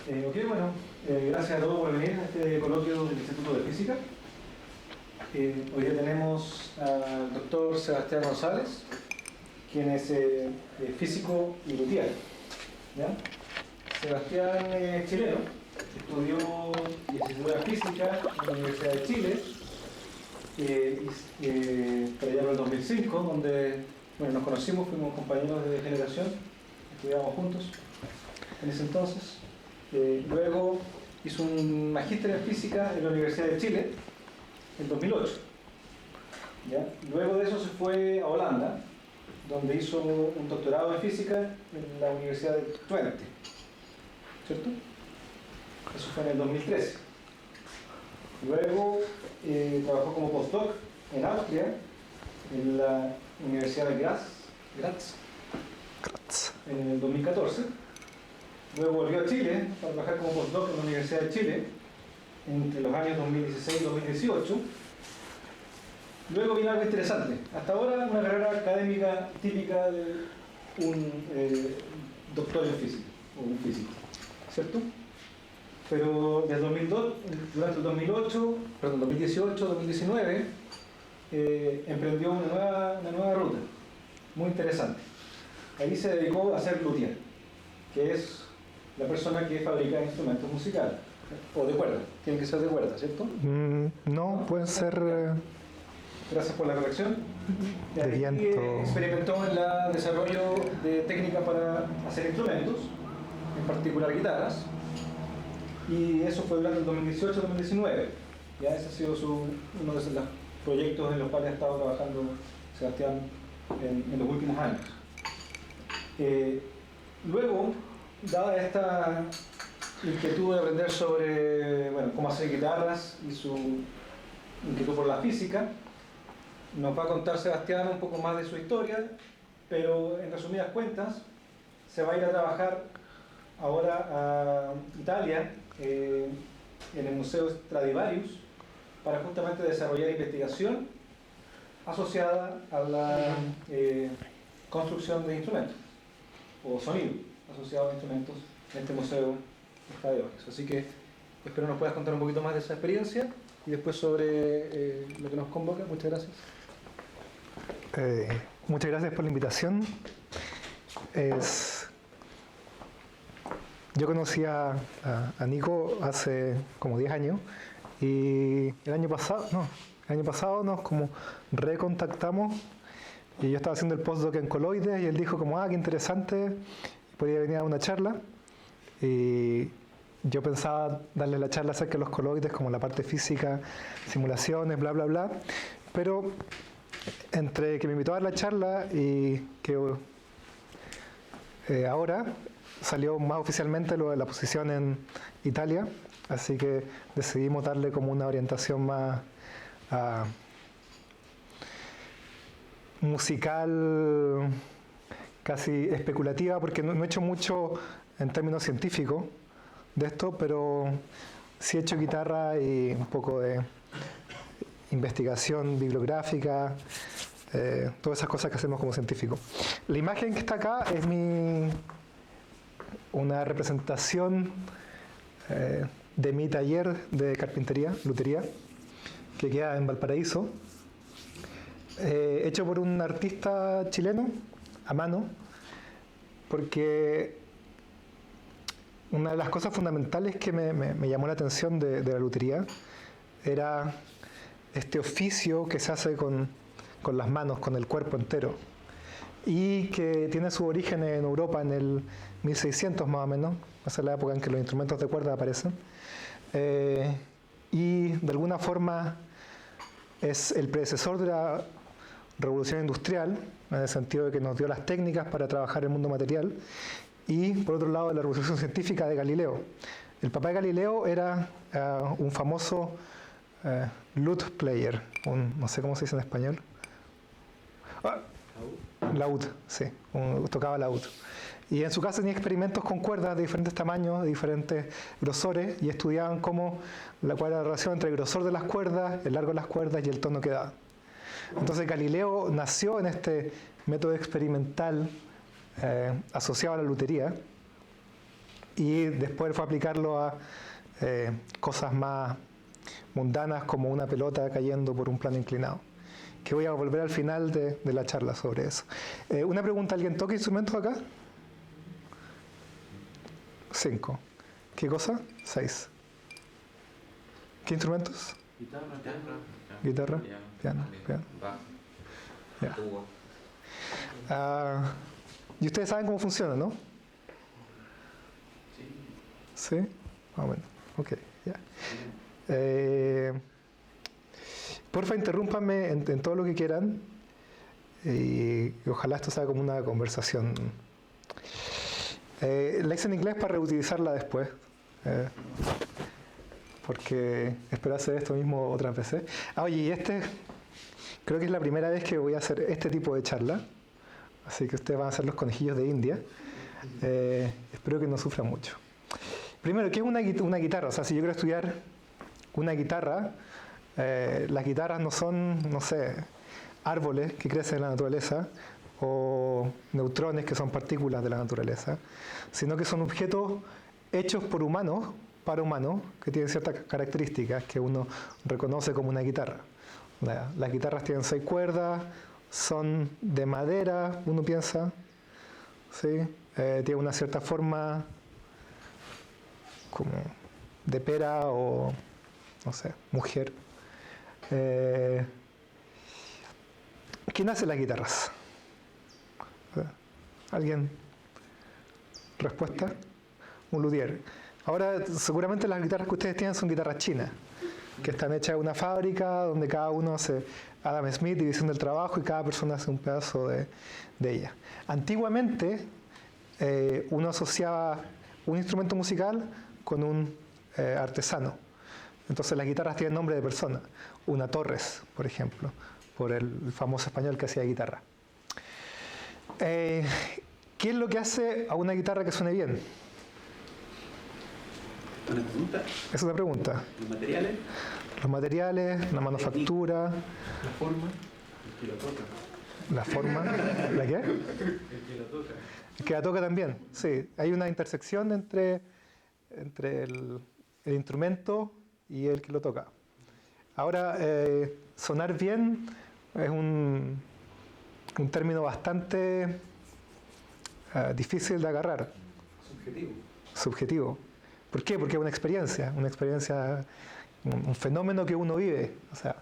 Gracias a todos por venir a este coloquio del Instituto de Física. Hoy día tenemos al doctor Sebastián González, quien es físico y luthier. Sebastián es chileno, estudió licenciatura en física en la Universidad de Chile, por allá por el 2005, donde nos conocimos, fuimos compañeros de generación, estudiábamos juntos en ese entonces. Luego hizo un magíster en física en la Universidad de Chile en 2008. Luego de eso se fue a Holanda, donde hizo un doctorado en física en la Universidad de Twente, ¿cierto? Eso fue en el 2013. Luego trabajó como postdoc en Austria, en la Universidad de Graz, en el 2014. Luego volvió a Chile para trabajar como postdoc en la Universidad de Chile entre los años 2016 y 2018. Luego vino algo interesante. Hasta ahora una carrera académica típica de un doctor en física, o un físico, ¿cierto? Pero desde 2002, durante el 2018-2019, emprendió una nueva ruta, muy interesante. Ahí se dedicó a ser luthier, que es la persona que fabrica instrumentos musicales, o de cuerda, tienen que ser de cuerda, ¿cierto? No, pueden ser... Gracias por la corrección. De viento. Experimentó en el desarrollo de técnicas para hacer instrumentos, en particular guitarras, y eso fue durante el 2018-2019. Ya ese ha sido uno de los proyectos en los cuales ha estado trabajando Sebastián en los últimos años. Luego, dada esta inquietud de aprender sobre cómo hacer guitarras y su inquietud por la física, nos va a contar Sebastián un poco más de su historia, pero en resumidas cuentas se va a ir a trabajar ahora a Italia, en el Museo Stradivarius, para justamente desarrollar investigación asociada a la construcción de instrumentos o sonido asociado a instrumentos en este Museo Stradivarius. Así que espero nos puedas contar un poquito más de esa experiencia y después sobre lo que nos convoca. Muchas gracias. Muchas gracias por la invitación. Yo conocí a Nico hace como 10 años y el año pasado nos como recontactamos y yo estaba haciendo el postdoc en coloides y él dijo como, qué interesante, podía venir a una charla y yo pensaba darle la charla acerca de los coloides como la parte física, simulaciones, bla, bla, bla, pero entre que me invitó a dar la charla y que ahora salió más oficialmente lo de la posición en Italia, así que decidimos darle como una orientación más musical, casi especulativa, porque no he hecho mucho en términos científicos de esto, pero sí he hecho guitarra y un poco de investigación bibliográfica, todas esas cosas que hacemos como científicos. La imagen que está acá es una representación de mi taller de carpintería, lutería, que queda en Valparaíso, hecho por un artista chileno, a mano, porque una de las cosas fundamentales que me llamó la atención de la lutería era este oficio que se hace con las manos, con el cuerpo entero, y que tiene su origen en Europa en el 1600 más o menos, esa es la época en que los instrumentos de cuerda aparecen, y de alguna forma es el predecesor de la revolución industrial, en el sentido de que nos dio las técnicas para trabajar el mundo material, y por otro lado de la revolución científica de Galileo. El papá de Galileo era un famoso lute player, no sé cómo se dice en español. Laúd, sí, tocaba laúd. Y en su casa tenía experimentos con cuerdas de diferentes tamaños, de diferentes grosores, y estudiaban cuál era la relación entre el grosor de las cuerdas, el largo de las cuerdas y el tono que daba. Entonces Galileo nació en este método experimental asociado a la lutería, y después fue aplicarlo a cosas más mundanas como una pelota cayendo por un plano inclinado, que voy a volver al final de la charla sobre eso. Una pregunta, ¿alguien toca instrumentos acá? 5. ¿Qué cosa? 6. ¿Qué instrumentos? Guitarra, piano. Ya. Y ustedes saben cómo funciona, ¿no? ¿Sí? Más o menos. Ok, ya. Porfa, interrúmpanme en todo lo que quieran y ojalá esto sea como una conversación. La hice en inglés para reutilizarla después, porque espero hacer esto mismo otras veces. Oye, y creo que es la primera vez que voy a hacer este tipo de charla, así que ustedes van a ser los conejillos de India. Espero que no sufran mucho. Primero, ¿qué es una guitarra? O sea, si yo quiero estudiar una guitarra, las guitarras no son, no sé, árboles que crecen en la naturaleza o neutrones que son partículas de la naturaleza, sino que son objetos hechos por humanos, para humanos, que tienen ciertas características que uno reconoce como una guitarra. Las guitarras tienen 6 cuerdas, son de madera, uno piensa, ¿sí? Tiene una cierta forma como de pera o, no sé, mujer. ¿Quién hace las guitarras? ¿Alguien? ¿Respuesta? Un luthier. Ahora, seguramente las guitarras que ustedes tienen son guitarras chinas, que están hechas en una fábrica donde cada uno hace Adam Smith, división del trabajo, y cada persona hace un pedazo de ella. Antiguamente, uno asociaba un instrumento musical con un artesano. Entonces las guitarras tienen nombre de persona. Una Torres, por ejemplo, por el famoso español que hacía guitarra. ¿Qué es lo que hace a una guitarra que suene bien? ¿Una pregunta? Es una pregunta. ¿Los materiales? Los materiales, la manufactura. La forma. El que lo toca. La forma. ¿La qué? El que lo toca. El que la toca también, sí. Hay una intersección entre el instrumento y el que lo toca. Ahora, sonar bien es un término bastante difícil de agarrar. Subjetivo. ¿Por qué? Porque es una experiencia, un fenómeno que uno vive. O sea,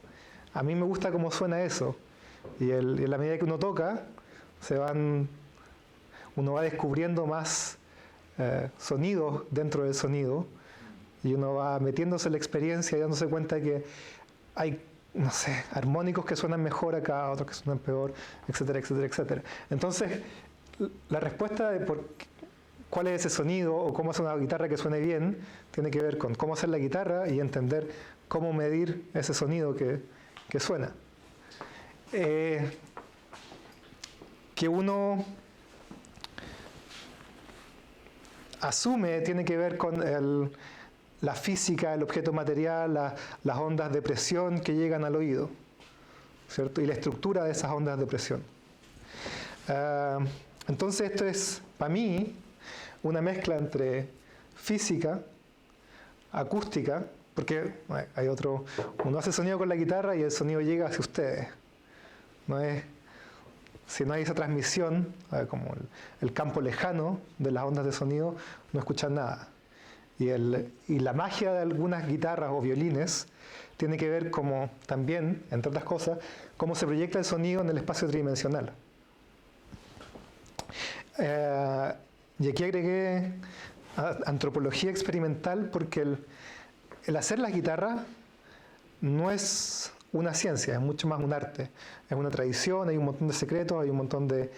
a mí me gusta cómo suena eso. Y en la medida que uno toca, uno va descubriendo más sonidos dentro del sonido, y uno va metiéndose en la experiencia y dándose cuenta que hay, no sé, armónicos que suenan mejor acá, otros que suenan peor, etcétera, etcétera, etcétera. Entonces, la respuesta de cuál es ese sonido o cómo hacer una guitarra que suene bien tiene que ver con cómo hacer la guitarra y entender cómo medir ese sonido que suena. Que uno asume tiene que ver con la física, el objeto material, las ondas de presión que llegan al oído, ¿cierto? Y la estructura de esas ondas de presión. Entonces esto es, para mí, una mezcla entre física, acústica, porque uno hace sonido con la guitarra y el sonido llega hacia ustedes. Si no hay esa transmisión, como el campo lejano de las ondas de sonido, no escuchan nada. Y la magia de algunas guitarras o violines tiene que ver también, entre otras cosas, cómo se proyecta el sonido en el espacio tridimensional. Y aquí agregué antropología experimental porque el hacer las guitarras no es una ciencia, es mucho más un arte. Es una tradición, hay un montón de secretos, hay un montón de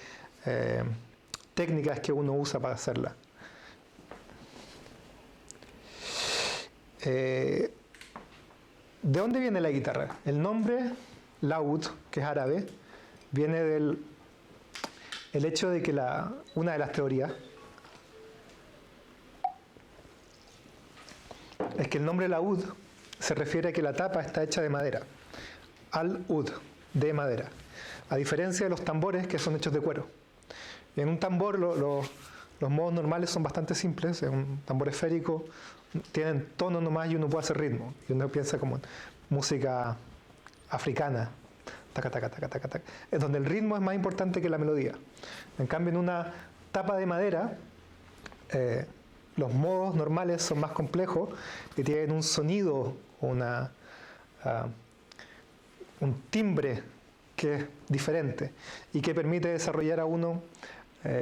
técnicas que uno usa para hacerla. ¿De dónde viene la guitarra? El nombre laúd, que es árabe, viene del hecho de que una de las teorías es que el nombre laúd se refiere a que la tapa está hecha de madera. Al-ud, de madera. A diferencia de los tambores que son hechos de cuero. Y en un tambor Los modos normales son bastante simples, es un tambor esférico, tienen tono nomás y uno puede hacer ritmo. Y uno piensa como en música africana, taca, taca, taca, taca, taca, es donde el ritmo es más importante que la melodía. En cambio, en una tapa de madera, los modos normales son más complejos y tienen un sonido, un timbre que es diferente y que permite desarrollar a uno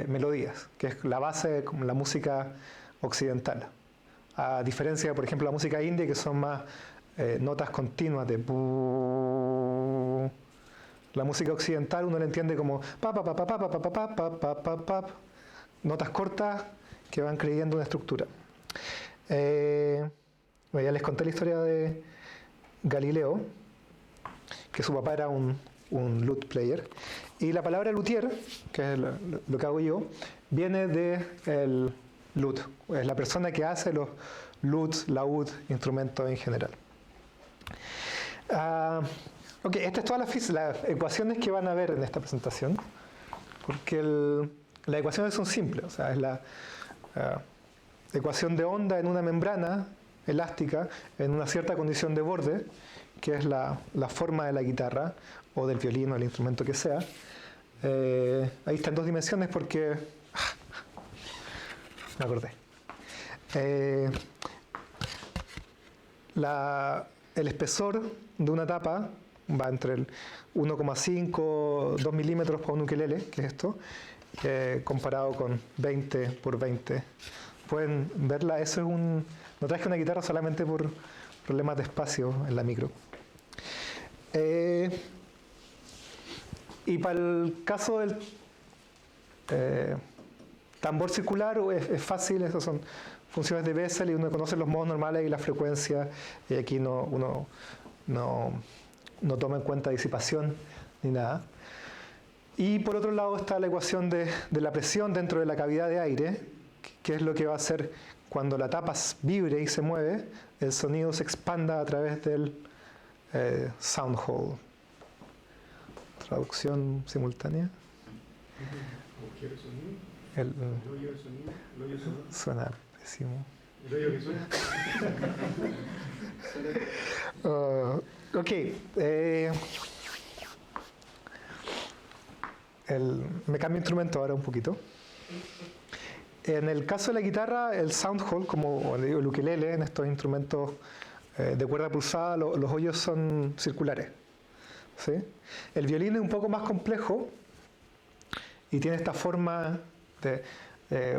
melodías, que es la base de la música occidental. A diferencia de, por ejemplo, la música india, que son más notas continuas de bu. La música occidental uno la entiende como pa pa pa pa pa pa pa pa pa pa pa pa, notas cortas que van creyendo una estructura. Ya les conté la historia de Galileo, que su papá era un lute player. Y la palabra luthier, que es lo que hago yo, viene del lute. Es la persona que hace los lutes, laúd, instrumentos en general. Ok, estas son todas las ecuaciones que van a ver en esta presentación, porque las ecuaciones son simples. O sea, es la ecuación de onda en una membrana elástica en una cierta condición de borde, que es la forma de la guitarra o del violín o el instrumento que sea. Ahí está en 2 dimensiones porque me acordé. El espesor de una tapa va entre el 1,5, 2 milímetros para un ukelele, que es esto, comparado con 20 por 20. Pueden verla, eso es no traje una guitarra solamente por problemas de espacio en la micro. Y para el caso del tambor circular es fácil, esas son funciones de Bessel y uno conoce los modos normales y la frecuencia, y aquí uno no toma en cuenta disipación ni nada. Y por otro lado está la ecuación de la presión dentro de la cavidad de aire, que es lo que va a hacer cuando la tapa vibre y se mueve, el sonido se expanda a través del sound hole. Traducción simultánea. El hoyo de sonido. El hoyo sonoro. Suena pésimo. ¿El hoyo que suena? Ok. Me cambio de instrumento ahora un poquito. En el caso de la guitarra, el sound hole, como el ukelele, en estos instrumentos de cuerda pulsada, los hoyos son circulares. ¿Sí? El violín es un poco más complejo y tiene esta forma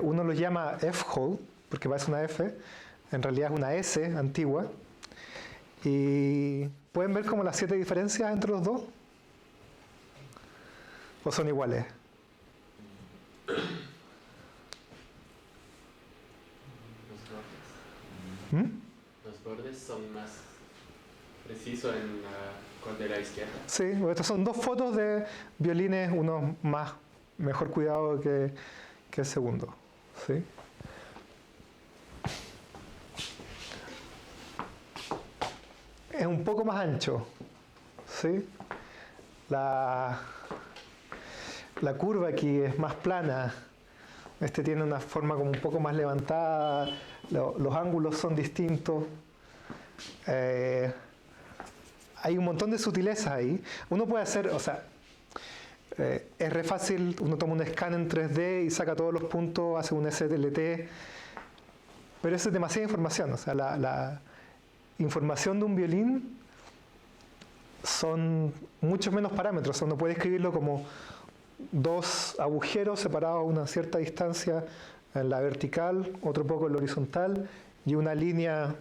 uno lo llama F-hole, porque parece una F, en realidad es una S antigua. Y ¿pueden ver como las 7 diferencias entre los dos? ¿O son iguales? Los bordes son más precisos en la cordera izquierda. Sí, estas son 2 fotos de violines, uno mejor cuidado que el segundo. ¿Sí? Es un poco más ancho. ¿Sí? La curva aquí es más plana. Este tiene una forma como un poco más levantada. Los ángulos son distintos. Hay un montón de sutilezas ahí. Uno puede hacer, es re fácil, uno toma un scan en 3D y saca todos los puntos, hace un SLT, pero eso es demasiada información. O sea, la información de un violín son muchos menos parámetros. Uno puede escribirlo como 2 agujeros separados a una cierta distancia en la vertical, otro poco en la horizontal, y una línea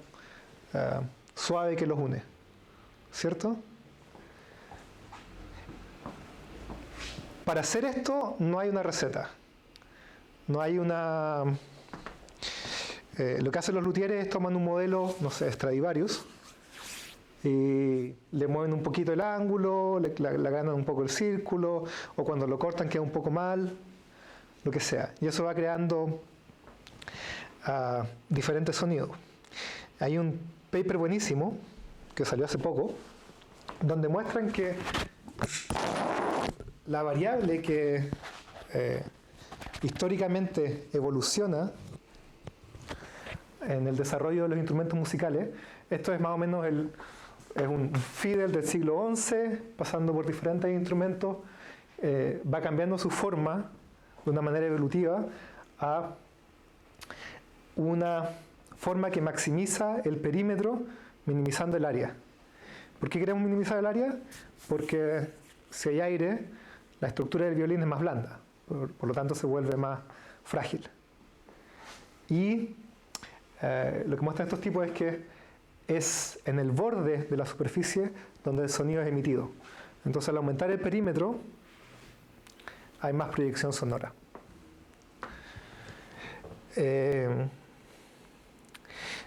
suave que los une. ¿Cierto? Para hacer esto no hay una receta. No hay una... lo que hacen los luthieres es toman un modelo, no sé, Stradivarius, y le mueven un poquito el ángulo, le ganan un poco el círculo, o cuando lo cortan queda un poco mal, lo que sea. Y eso va creando diferentes sonidos. Hay un paper buenísimo que salió hace poco, donde muestran que la variable que históricamente evoluciona en el desarrollo de los instrumentos musicales. Esto es más o menos es un fiddle del siglo XI, pasando por diferentes instrumentos, va cambiando su forma de una manera evolutiva a una forma que maximiza el perímetro, minimizando el área. ¿Por qué queremos minimizar el área? Porque si hay aire, la estructura del violín es más blanda, por lo tanto se vuelve más frágil. Y lo que muestran estos tipos es que es en el borde de la superficie donde el sonido es emitido. Entonces, al aumentar el perímetro, hay más proyección sonora.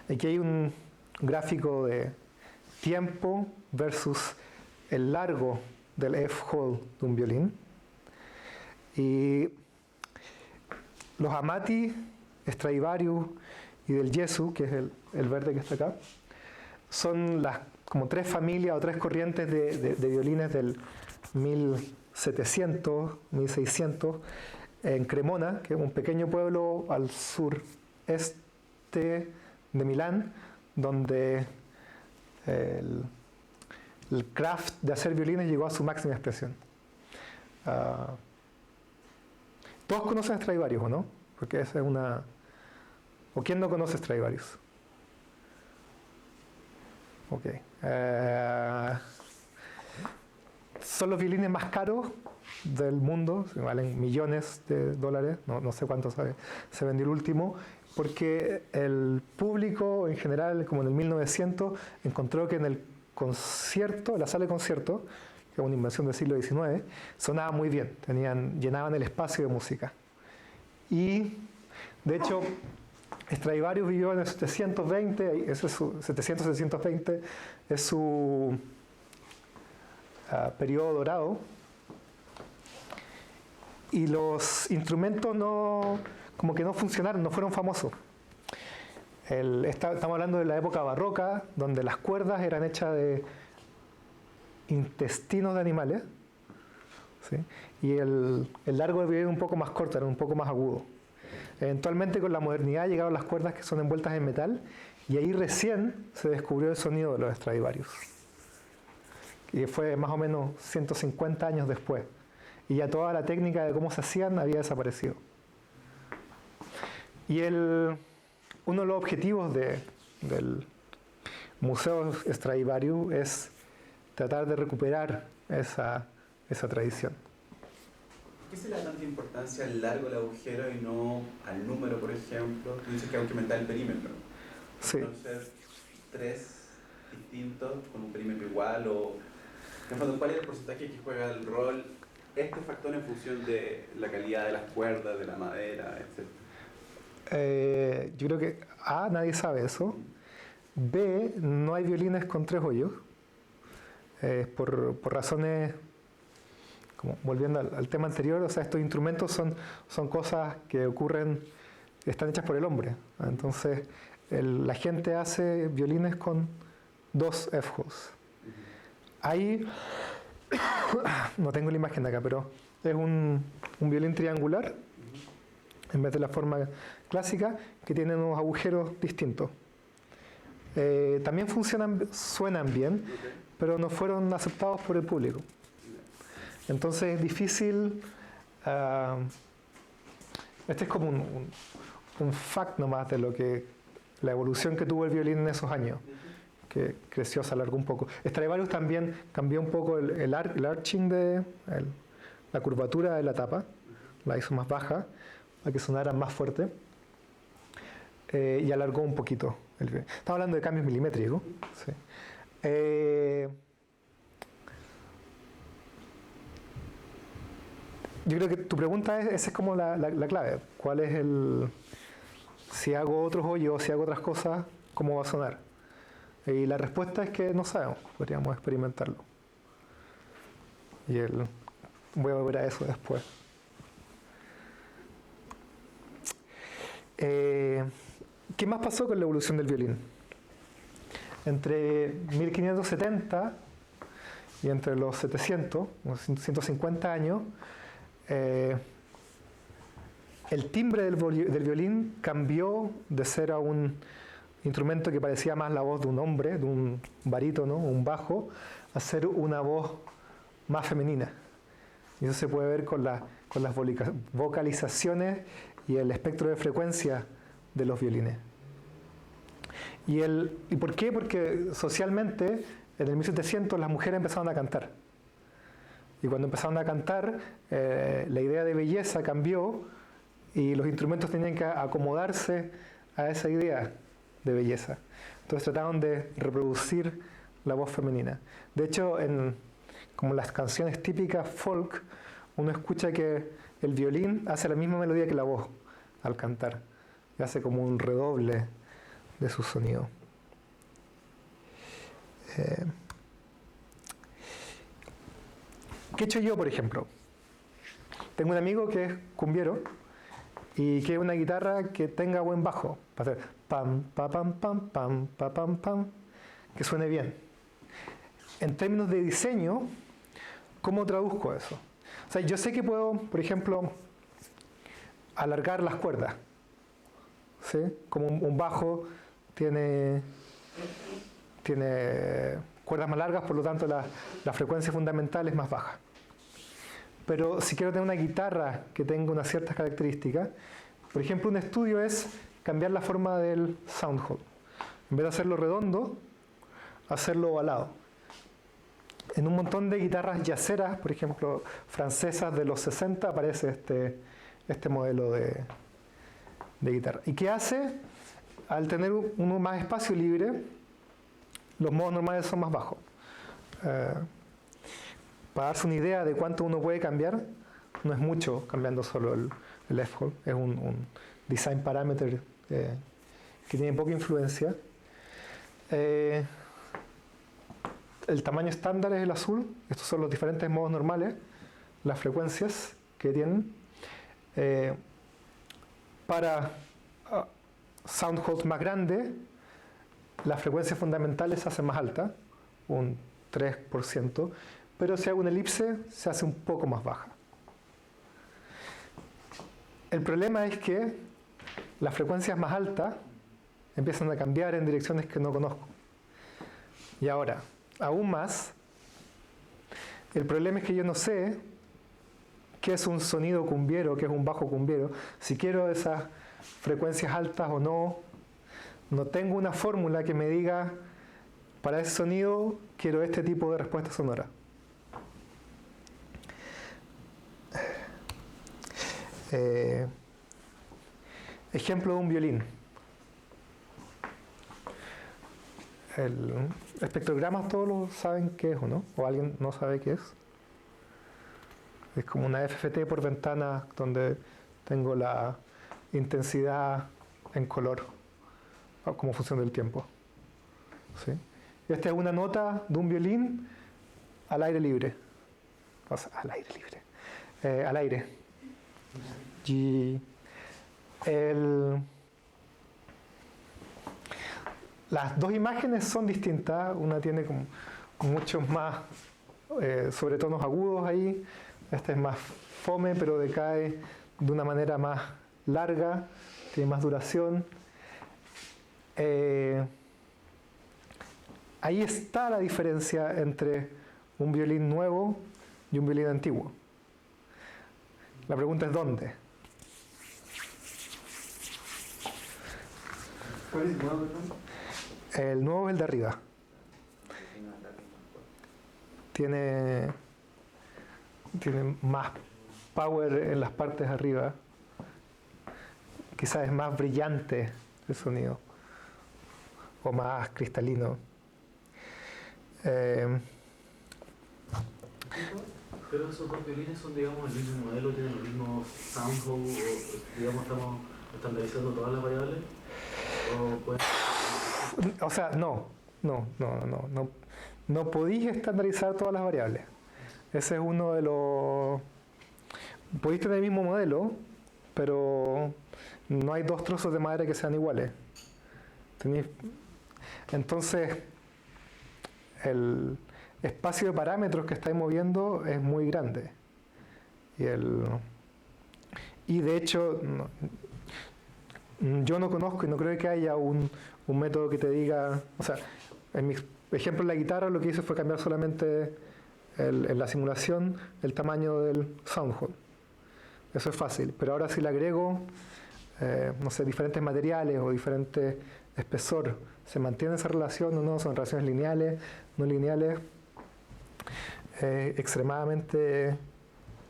Aquí hay un gráfico de tiempo versus el largo del F-hole de un violín. Y los Amati, Stradivarius y del Jesu, que es el verde que está acá, son las como tres familias o tres corrientes de violines del 1700, 1600, en Cremona, que es un pequeño pueblo al sureste de Milán, donde el craft de hacer violines llegó a su máxima expresión. Todos conocen Stradivarius, ¿o no? Porque esa es una... ¿O quién no conoce Stradivarius? Ok. Son los violines más caros del mundo, valen millones de dólares, no sé cuánto se vendió el último, porque el público en general, como en el 1900, encontró que en el concierto, la sala de concierto, que es una invención del siglo XIX, sonaba muy bien, llenaban el espacio de música. Y, de hecho, Stradivarius vivió en el 720, ese es su 700-720, es su periodo dorado, y los instrumentos como que no funcionaron, no fueron famosos. Estamos hablando de la época barroca, donde las cuerdas eran hechas de intestinos de animales, ¿sí? Y el largo del violín un poco más corto, era un poco más agudo. Eventualmente, con la modernidad, llegaron las cuerdas que son envueltas en metal, y ahí recién se descubrió el sonido de los Stradivarius. Y fue más o menos 150 años después. Y ya toda la técnica de cómo se hacían había desaparecido. Y uno de los objetivos del Museo Stradivarius es tratar de recuperar esa tradición. ¿Por qué se le da tanta importancia al largo del agujero y no al número, por ejemplo? Tú dices que hay que aumentar el perímetro. Sí. Entonces, tres distintos con un perímetro igual, o ¿cuál es el porcentaje que juega el rol este factor en función de la calidad de las cuerdas, de la madera, etcétera? Yo creo que A, nadie sabe eso. B, no hay violines con 3 hoyos. Por razones, como volviendo al tema anterior, o sea, estos instrumentos son cosas que ocurren, están hechas por el hombre. Entonces, la gente hace violines con 2 F-holes. Ahí, no tengo la imagen de acá, pero es un violín triangular, en vez de la forma clásica, que tiene unos agujeros distintos. También suenan bien, pero no fueron aceptados por el público. Entonces es difícil. Este es como un fact nomás de la evolución que tuvo el violín en esos años, que creció, se alargó un poco. Stradivarius también cambió un poco el arching la curvatura de la tapa, la hizo más baja para que sonara más fuerte, y alargó un poquito el violín. Estamos hablando de cambios milimétricos. Sí. Yo creo que tu pregunta esa es como la clave. ¿Cuál es si hago otros hoyos, si hago otras cosas, cómo va a sonar? Y la respuesta es que no sabemos, podríamos experimentarlo. Y voy a volver a eso después. ¿Qué más pasó con la evolución del violín? Entre 1570 y entre los 700, unos 150 años, el timbre del violín cambió de ser a un instrumento que parecía más la voz de un hombre, de un barítono, un bajo, a ser una voz más femenina. Y eso se puede ver con las vocalizaciones y el espectro de frecuencia de los violines. ¿Y por qué? Porque socialmente, en el 1700, las mujeres empezaron a cantar. Y cuando empezaron a cantar, la idea de belleza cambió y los instrumentos tenían que acomodarse a esa idea de belleza. Entonces trataron de reproducir la voz femenina. De hecho, como las canciones típicas folk, uno escucha que el violín hace la misma melodía que la voz al cantar. Y hace como un redoble de su sonido. ¿Qué he hecho yo, por ejemplo? Tengo un amigo que es cumbiero y quiere una guitarra que tenga buen bajo, para hacer pam, pa, pam, pam, pam, pa, pam, pam, que suene bien. En términos de diseño, ¿cómo traduzco eso? O sea, yo sé que puedo, por ejemplo, alargar las cuerdas, ¿sí? Como un bajo tiene cuerdas más largas, por lo tanto la frecuencia fundamental es más baja. Pero si quiero tener una guitarra que tenga unas ciertas características, por ejemplo, un estudio es cambiar la forma del soundhole. En vez de hacerlo redondo, hacerlo ovalado. En un montón de guitarras yaceras, por ejemplo, francesas de los 60, aparece este modelo de guitarra. ¿Y qué hace? Al tener uno más espacio libre, los modos normales son más bajos. Para darse una idea de cuánto uno puede cambiar, no es mucho cambiando solo el F-hole, es un design parameter que tiene poca influencia. El tamaño estándar es el azul, estos son los diferentes modos normales, las frecuencias que tienen. Para soundholes más grandes, las frecuencias fundamentales se hacen más altas, un 3%, pero si hago una elipse se hace un poco más baja. El problema es que las frecuencias más altas empiezan a cambiar en direcciones que no conozco. Y ahora, aún más, el problema es que yo no sé qué es un sonido cumbiero, qué es un bajo cumbiero, si quiero esas frecuencias altas o no. No tengo una fórmula que me diga, para ese sonido quiero este tipo de respuesta sonora. Ejemplo de un violín. El espectrograma todos lo saben qué es o no, o alguien no sabe qué es. Es como una FFT por ventana donde tengo la intensidad en color como función del tiempo. ¿Sí? Esta es una nota de un violín al aire libre. O sea, al aire libre. Al aire. Y las dos imágenes son distintas. Una tiene como muchos más sobretonos agudos ahí. Esta es más fome, pero decae de una manera más larga, tiene más duración. Ahí está la diferencia entre un violín nuevo y un violín antiguo. La pregunta es ¿dónde? ¿Cuál es el nuevo, perdón? El nuevo es el de arriba. Tiene más power en las partes de arriba. Quizás es más brillante el sonido o más cristalino. Pero esos dos violines son, digamos, el mismo modelo, tienen el mismo soundhole, o digamos, estamos estandarizando todas las variables. O sea, no podéis estandarizar todas las variables. Ese es uno de los... Podéis tener el mismo modelo, pero no hay dos trozos de madera que sean iguales. Entonces, el espacio de Y de hecho, yo no conozco y no creo que haya un método que te diga, o sea, en mi ejemplo en la guitarra lo que hice fue cambiar solamente en la simulación el tamaño del soundhole. Eso es fácil, pero ahora si le agrego, no sé, diferentes materiales o diferente espesor, ¿se mantiene esa relación o no? ¿Son relaciones lineales, no lineales? Extremadamente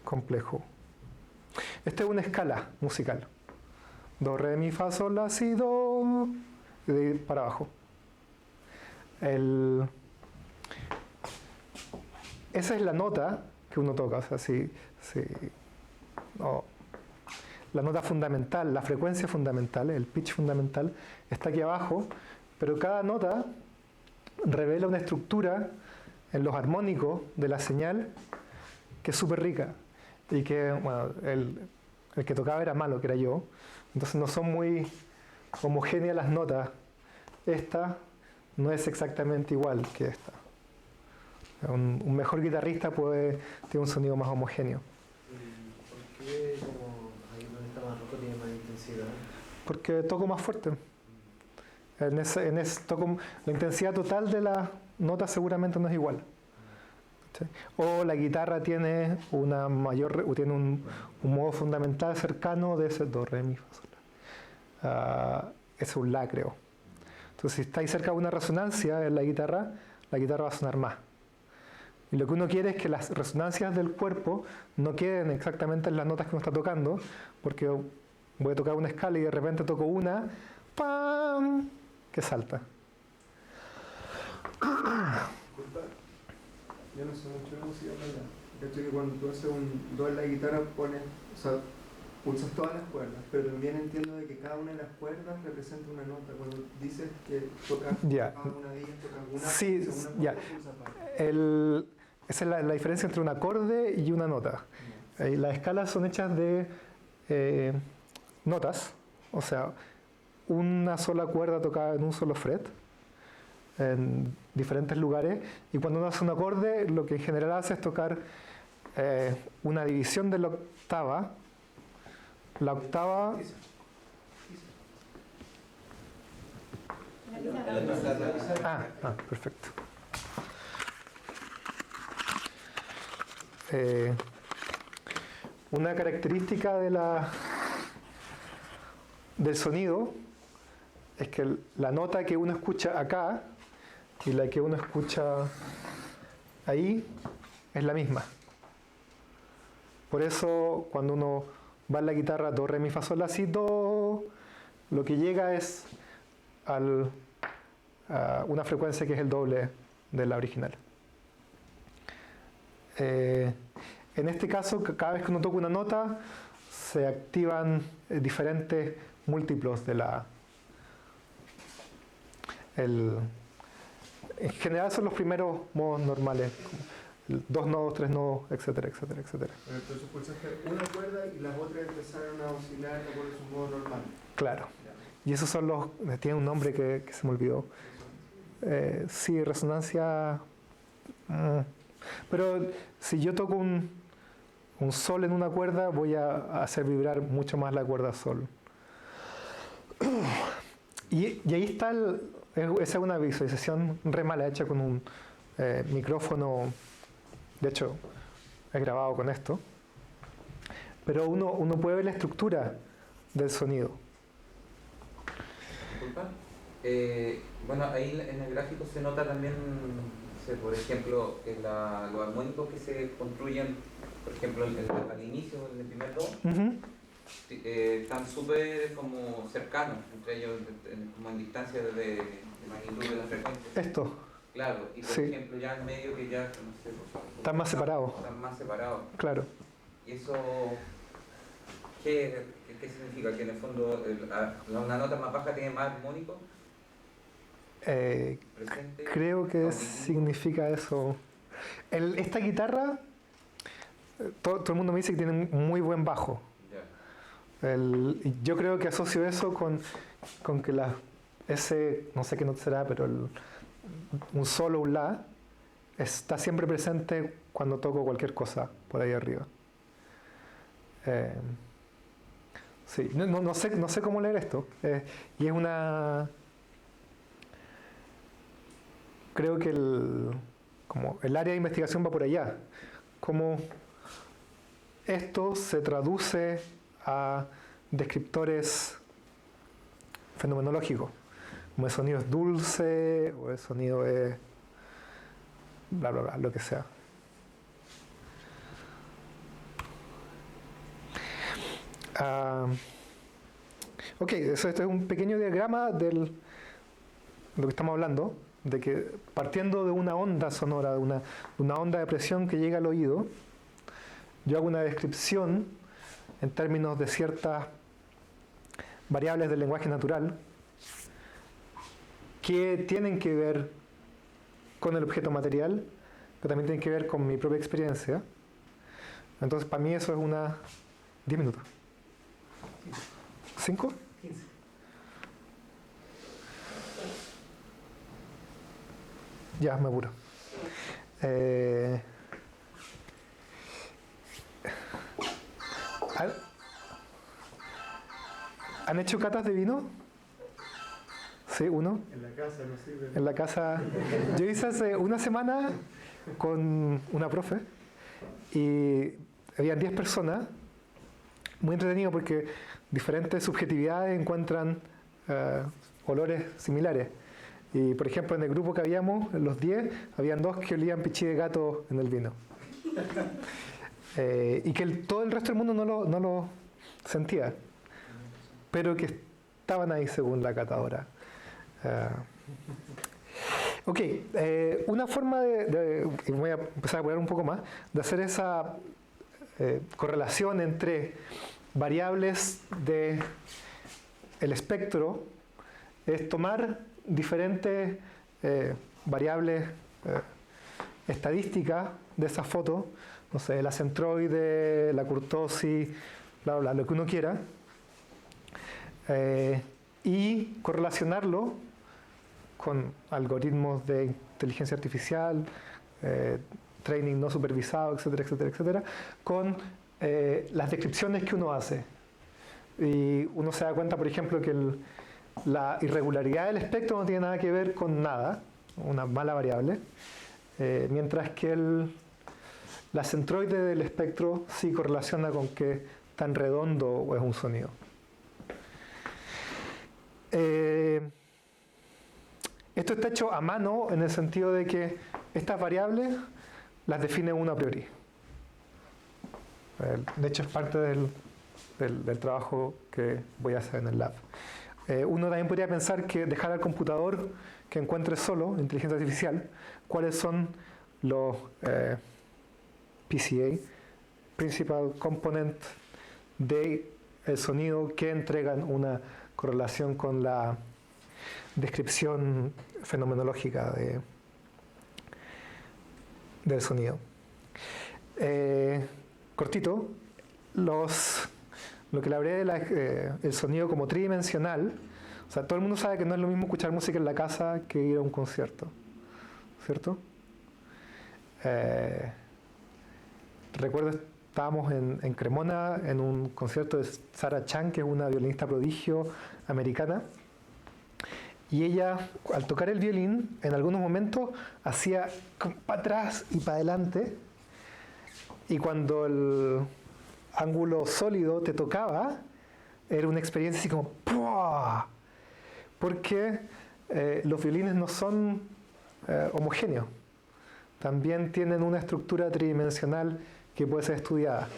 complejo. Esta es una escala musical. Do, re, mi, fa, sol, la, si, do, y de ahí para abajo. Esa es la nota que uno toca, o sea, no, la nota fundamental, la frecuencia fundamental, el pitch fundamental, está aquí abajo, pero cada nota revela una estructura en los armónicos de la señal que es súper rica y que, bueno, el que tocaba era malo, que era yo, entonces no son muy homogéneas las notas. Esta no es exactamente igual que esta. Un mejor guitarrista tiene un sonido más homogéneo. ¿Por qué como ahí donde está más rojo tiene más intensidad? Porque toco más fuerte. La intensidad total de la nota seguramente no es igual. ¿Sí? O la guitarra tiene tiene un modo fundamental cercano de ese do, re, mi, fa, sol. Es un la, creo. Entonces, si estáis cerca de una resonancia en la guitarra va a sonar más. Y lo que uno quiere es que las resonancias del cuerpo no queden exactamente en las notas que uno está tocando, porque voy a tocar una escala y de repente toco una, ¡pam!, que salta. Disculpa, yo no sé mucho de música, ¿verdad? Cacho que cuando tú haces un do en la guitarra pulsas todas las cuerdas, pero también entiendo de que cada una de las cuerdas representa una nota. Cuando dices que tocas una de ellas, tocas una, sí, según ya. pulsas aparte. Esa es la diferencia entre un acorde y una nota. Las escalas son hechas de notas, o sea, una sola cuerda tocada en un solo fret, en diferentes lugares, y cuando uno hace un acorde, lo que en general hace es tocar una división de la octava. La octava... perfecto. Una característica del sonido es que la nota que uno escucha acá y la que uno escucha ahí es la misma. Por eso cuando uno va en la guitarra do, re, mi, fa, sol, la, si, do, lo que llega es a una frecuencia que es el doble de la original. En este caso, cada vez que uno toca una nota, se activan diferentes múltiplos de en general son los primeros modos normales, 2 nodos, 3 nodos, etcétera, etcétera, etcétera. Pero entonces pulsaste una cuerda y las otras empezaron a oscilar de acuerdo a su modo normal. Claro. Y esos son tiene un nombre que se me olvidó. Sí, resonancia... Pero si yo toco un sol en una cuerda, voy a hacer vibrar mucho más la cuerda sol. Y ahí está, esa es una visualización re mala hecha con un micrófono. De hecho, he grabado con esto. Pero uno puede ver la estructura del sonido. Disculpa. Bueno, ahí en el gráfico se nota también, no sé, por ejemplo, los armónicos que se construyen, por ejemplo, al inicio, en el primer do, están súper como cercanos entre ellos, como en distancia de magnitud de la frecuencia. Esto. Claro, y por ejemplo ya en medio que ya, no sé, están más separados. Están más separados. Claro. ¿Y eso qué significa? ¿Que en el fondo una nota más baja tiene más armónico? Presente, creo que significa eso. Esta guitarra, todo el mundo me dice que tiene un muy buen bajo. Yo creo que asocio eso con que ese, no sé qué nota será, pero un sol o un la está siempre presente cuando toco cualquier cosa por ahí arriba. Sí, no sé cómo leer esto. Y es una... Creo que como el área de investigación va por allá. Cómo esto se traduce a descriptores fenomenológicos. Como el sonido es dulce, o el sonido es... bla, bla, bla, lo que sea. Ok, esto es un pequeño diagrama de lo que estamos hablando, de que partiendo de una onda sonora, de una onda de presión que llega al oído, yo hago una descripción en términos de ciertas variables del lenguaje natural que tienen que ver con el objeto material, pero también tienen que ver con mi propia experiencia. Entonces, para mí eso es una... 10 minutos. 5? 15. Ya, me apuro. ¿Han hecho catas de vino? Sí, uno. En la casa, no sirve. En la casa. Yo hice hace una semana con una profe y habían 10 personas. Muy entretenido porque diferentes subjetividades encuentran olores similares. Y por ejemplo, en el grupo que habíamos, los 10, habían 2 que olían pichí de gato en el vino. Y que todo el resto del mundo no lo sentía, pero que estaban ahí según la catadora. Ok, una forma y voy a empezar a poner un poco más, de hacer esa correlación entre variables del espectro es tomar diferentes variables estadísticas de esa foto, no sé, la centroide, la kurtosis, bla, bla, lo que uno quiera, y correlacionarlo con algoritmos de inteligencia artificial, training no supervisado, etcétera, etcétera, etcétera, con las descripciones que uno hace. Y uno se da cuenta, por ejemplo, que la irregularidad del espectro no tiene nada que ver con nada, una mala variable, mientras que la centroide del espectro sí correlaciona con qué tan redondo es un sonido. Esto está hecho a mano en el sentido de que estas variables las define uno a priori. De hecho, es parte del trabajo que voy a hacer en el lab. Uno también podría pensar que dejar al computador que encuentre solo, inteligencia artificial, cuáles son los PCA, Principal Component, del sonido que entregan una correlación con la descripción fenomenológica del sonido. Cortito, lo que le hablé del sonido como tridimensional, o sea, todo el mundo sabe que no es lo mismo escuchar música en la casa que ir a un concierto, ¿cierto? Recuerdo, estábamos en Cremona en un concierto de Sarah Chang, que es una violinista prodigio americana, y ella, al tocar el violín, en algunos momentos hacía para atrás y para adelante, y cuando el ángulo sólido te tocaba, era una experiencia así como ¡pua! Porque los violines no son homogéneos, también tienen una estructura tridimensional que puede ser estudiada.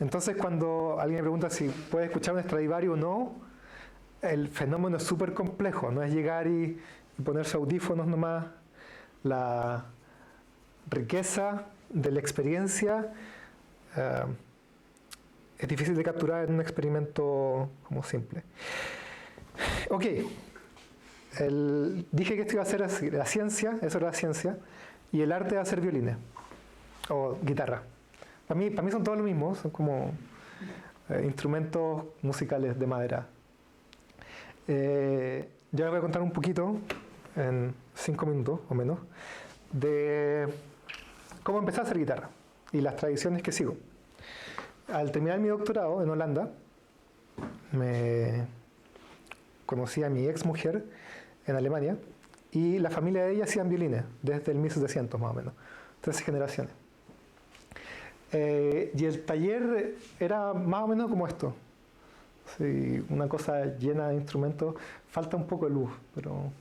Entonces, cuando alguien me pregunta si puede escuchar un Stradivarius o no, el fenómeno es súper complejo, no es llegar y ponerse audífonos nomás. La riqueza de la experiencia es difícil de capturar en un experimento como simple. Ok, dije que esto iba a ser así, la ciencia, eso era la ciencia, y el arte de hacer violines o guitarra. Para mí son todos lo mismo, son como instrumentos musicales de madera. Yo les voy a contar un poquito, en 5 minutos o menos, de cómo empecé a hacer guitarra y las tradiciones que sigo. al terminar mi doctorado en Holanda, me conocí a mi ex mujer en Alemania y la familia de ella hacían violines desde el 1700 más o menos, 13 generaciones. Y el taller era más o menos como esto. Sí, una cosa llena de instrumentos, falta un poco de luz, pero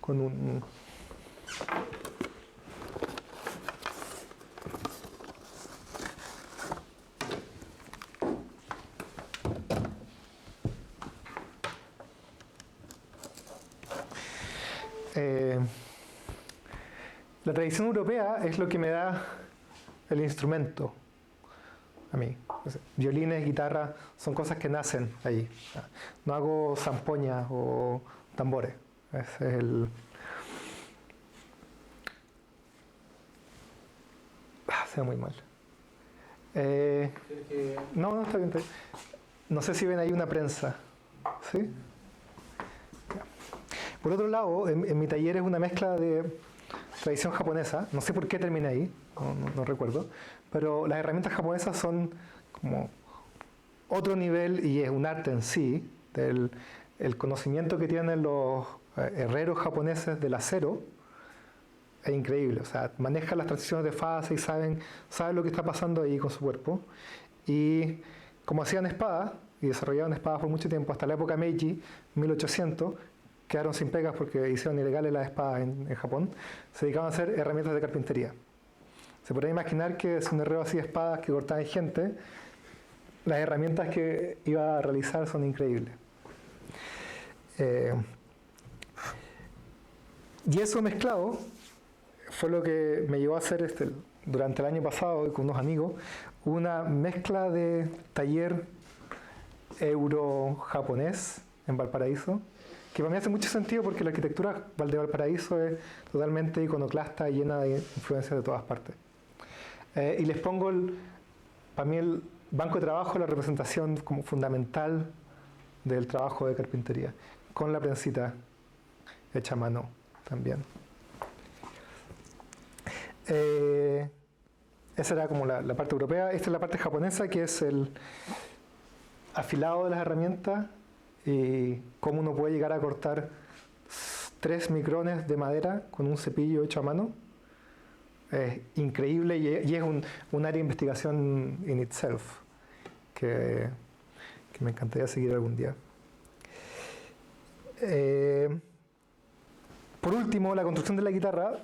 con un... La tradición europea es lo que me da el instrumento a mí. Violines, guitarra, son cosas que nacen ahí. No hago zampoñas o tambores. Ese es el... se ve muy mal. No, está bien. No sé si ven ahí una prensa. ¿Sí? Por otro lado, en mi taller es una mezcla de tradición japonesa. No sé por qué terminé ahí, no recuerdo. Pero las herramientas japonesas son como otro nivel y es un arte en sí. El conocimiento que tienen los herreros japoneses del acero es increíble. O sea, manejan las transiciones de fase y saben lo que está pasando ahí con su cuerpo. Y como hacían espadas, y desarrollaban espadas por mucho tiempo, hasta la época Meiji, 1800, quedaron sin pegas porque hicieron ilegales las espadas en Japón, se dedicaban a hacer herramientas de carpintería. Se podría imaginar que si un herrero hacía espadas que cortaban gente, las herramientas que iba a realizar son increíbles. Y eso mezclado fue lo que me llevó a hacer durante el año pasado con unos amigos una mezcla de taller euro-japonés en Valparaíso, que para mí hace mucho sentido porque la arquitectura de Valparaíso es totalmente iconoclasta y llena de influencias de todas partes. Y les pongo, para mí el banco de trabajo, la representación como fundamental del trabajo de carpintería, con la prensita hecha a mano también. Esa era como la parte europea. Esta es la parte japonesa, que es el afilado de las herramientas y cómo uno puede llegar a cortar 3 micrones de madera con un cepillo hecho a mano. Es increíble y es un área de investigación in itself que me encantaría seguir algún día. Por último, la construcción de la guitarra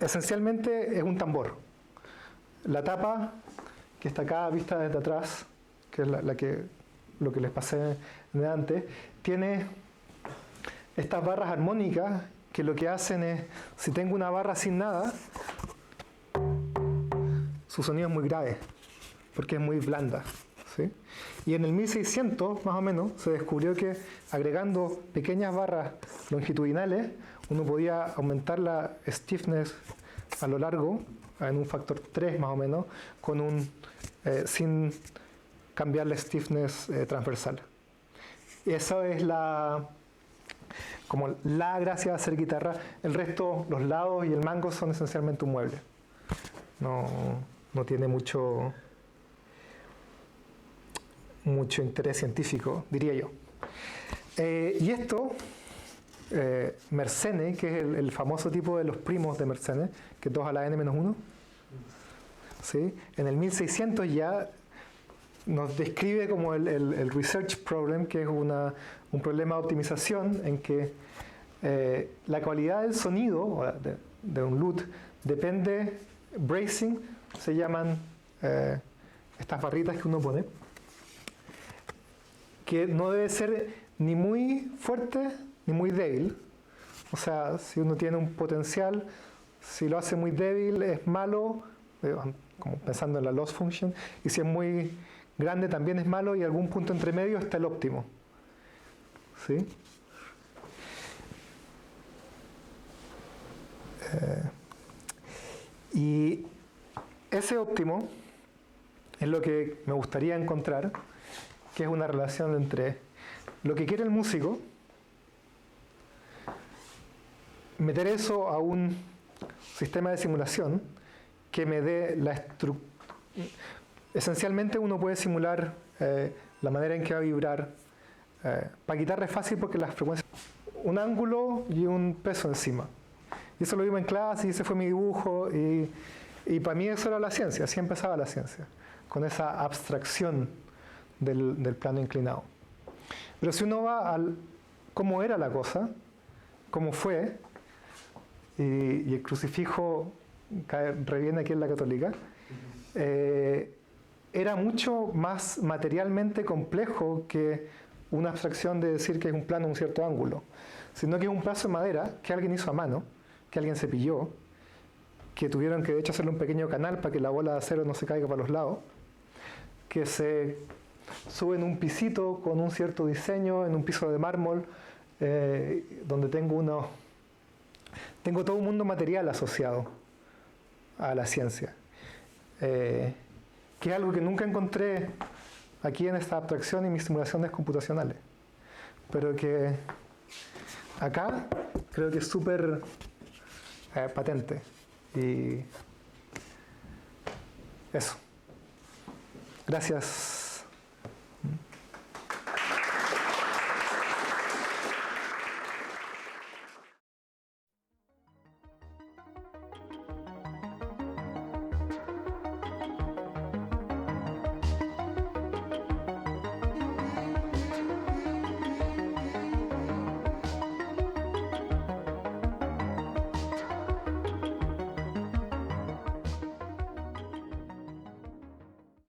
esencialmente es un tambor. La tapa, que está acá vista desde atrás, que es lo que les pasé antes, tiene estas barras armónicas que lo que hacen es, si tengo una barra sin nada, su sonido es muy grave, porque es muy blanda, ¿sí? Y en el 1600, más o menos, se descubrió que agregando pequeñas barras longitudinales, uno podía aumentar la stiffness a lo largo, en un factor 3 más o menos, sin cambiar la stiffness transversal. Y eso es como la gracia de hacer guitarra. El resto, los lados y el mango son esencialmente un mueble. No tiene mucho interés científico, diría yo. Y esto, Mersenne, que es el famoso tipo de los primos de Mersenne, que es 2 a la n-1, ¿sí? En el 1600 ya nos describe como el research problem, que es un problema de optimización en que la calidad del sonido de un lute depende, bracing, se llaman estas barritas que uno pone, que no debe ser ni muy fuerte ni muy débil. O sea, si uno tiene un potencial, si lo hace muy débil es malo, como pensando en la loss function, y si es muy grande también es malo, y algún punto entre medio está el óptimo. ¿Sí? Y ese óptimo es lo que me gustaría encontrar, que es una relación entre lo que quiere el músico, meter eso a un sistema de simulación que me dé esencialmente uno puede simular la manera en que va a vibrar. Para guitarra es fácil porque las frecuencias, un ángulo y un peso encima. Y eso lo vimos en clase y ese fue mi dibujo y para mí eso era la ciencia, así empezaba la ciencia, con esa abstracción del plano inclinado. Pero si uno va al cómo era la cosa, cómo fue, y el crucifijo reviene aquí en la católica, era mucho más materialmente complejo que una abstracción de decir que es un plano a un cierto ángulo, sino que es un pedazo de madera que alguien hizo a mano, que alguien cepilló, que tuvieron que de hecho hacerle un pequeño canal para que la bola de acero no se caiga para los lados, que se sube en un pisito con un cierto diseño, en un piso de mármol, donde tengo todo un mundo material asociado a la ciencia, que es algo que nunca encontré aquí en esta abstracción y mis simulaciones computacionales, pero que acá creo que es súper patente. Y eso. Gracias.